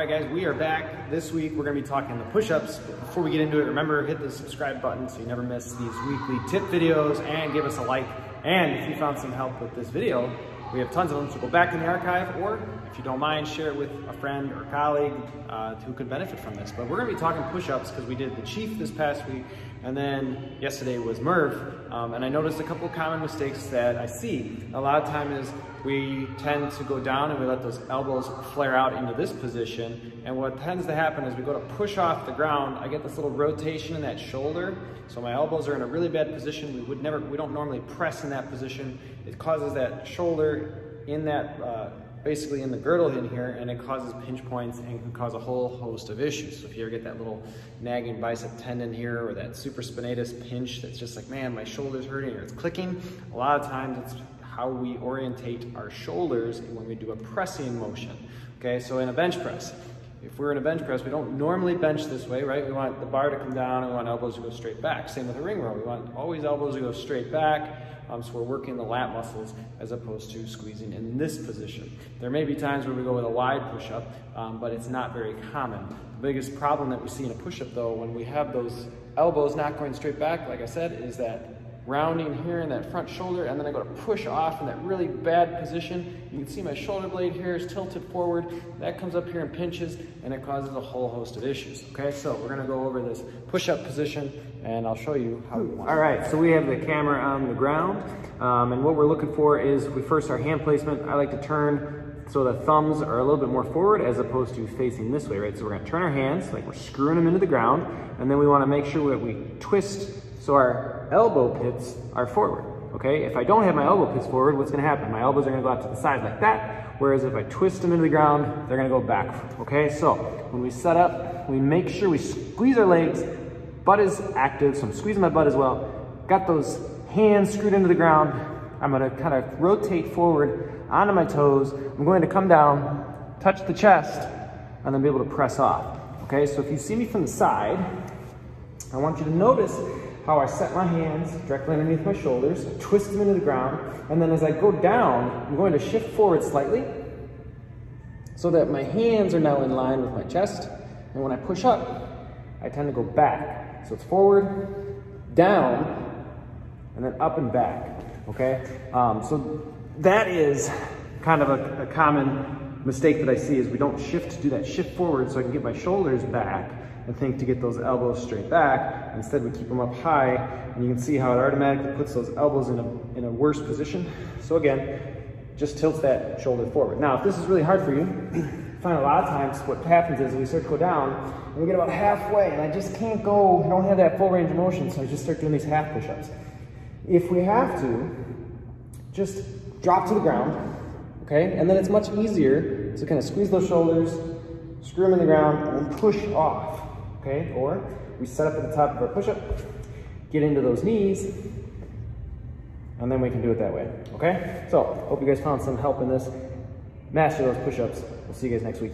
right, guys, we are back. This week we're gonna be talking the push-ups. Before we get into it, remember, hit the subscribe button so you never miss these weekly tip videos, and give us a like. And if you found some help with this video, we have tons of them, so go back in the archive, or if you don't mind, share it with a friend or colleague who could benefit from this. But we're gonna be talking push-ups because we did the Chief this past week, and then yesterday was Merv. And I noticed a couple common mistakes that I see. A lot of time is we tend to go down and we let those elbows flare out into this position. And what tends to happen is we go to push off the ground, I get this little rotation in that shoulder. So my elbows are in a really bad position. We don't normally press in that position. It causes that shoulder in that, basically in the girdle in here, and it causes pinch points and can cause a whole host of issues. So if you ever get that little nagging bicep tendon here, or that supraspinatus pinch that's just like, man, my shoulder's hurting, or it's clicking, a lot of times it's how we orientate our shoulders when we do a pressing motion. Okay, so in a bench press, if we're in a bench press, we don't normally bench this way, right? We want the bar to come down and we want elbows to go straight back. Same with a ring row. We want always elbows to go straight back. So we're working the lat muscles as opposed to squeezing in this position. There may be times where we go with a wide push-up, but it's not very common. The biggest problem that we see in a push-up, though, when we have those elbows not going straight back, like I said, is that rounding here in that front shoulder, and then I go to push off in that really bad position. You can see my shoulder blade here is tilted forward. That comes up here and pinches, and it causes a whole host of issues. Okay, so we're gonna go over this push-up position, and I'll show you how we want it. All right, so we have the camera on the ground, and what we're looking for is our hand placement. I like to turn so the thumbs are a little bit more forward as opposed to facing this way, right? So we're gonna turn our hands like we're screwing them into the ground, and then we wanna make sure that we twist so our elbow pits are forward, okay? If I don't have my elbow pits forward, what's gonna happen? My elbows are gonna go out to the side like that, whereas if I twist them into the ground, they're gonna go back, okay? So when we set up, we make sure we squeeze our legs, butt is active, so I'm squeezing my butt as well. Got those hands screwed into the ground. I'm gonna kind of rotate forward onto my toes. I'm going to come down, touch the chest, and then be able to press off, okay? So if you see me from the side, I want you to notice how I set my hands directly underneath my shoulders, twist them into the ground, and then as I go down, I'm going to shift forward slightly so that my hands are now in line with my chest, and when I push up, I tend to go back. So it's forward, down, and then up and back, okay? So that is kind of a common mistake that I see, is we don't do that shift forward so I can get my shoulders back and think to get those elbows straight back. Instead, we keep them up high, and you can see how it automatically puts those elbows in a worse position. So again, just tilts that shoulder forward. Now, if this is really hard for you, I find a lot of times what happens is we start to go down, and we get about halfway, and I just can't go, I don't have that full range of motion, so I just start doing these half push-ups. If we have to, just drop to the ground, okay? And then it's much easier to kind of squeeze those shoulders, screw them in the ground, and then push off. Okay, or we set up at the top of our push-up, get into those knees, and then we can do it that way, okay? So, hope you guys found some help in this. Master those push-ups. We'll see you guys next week.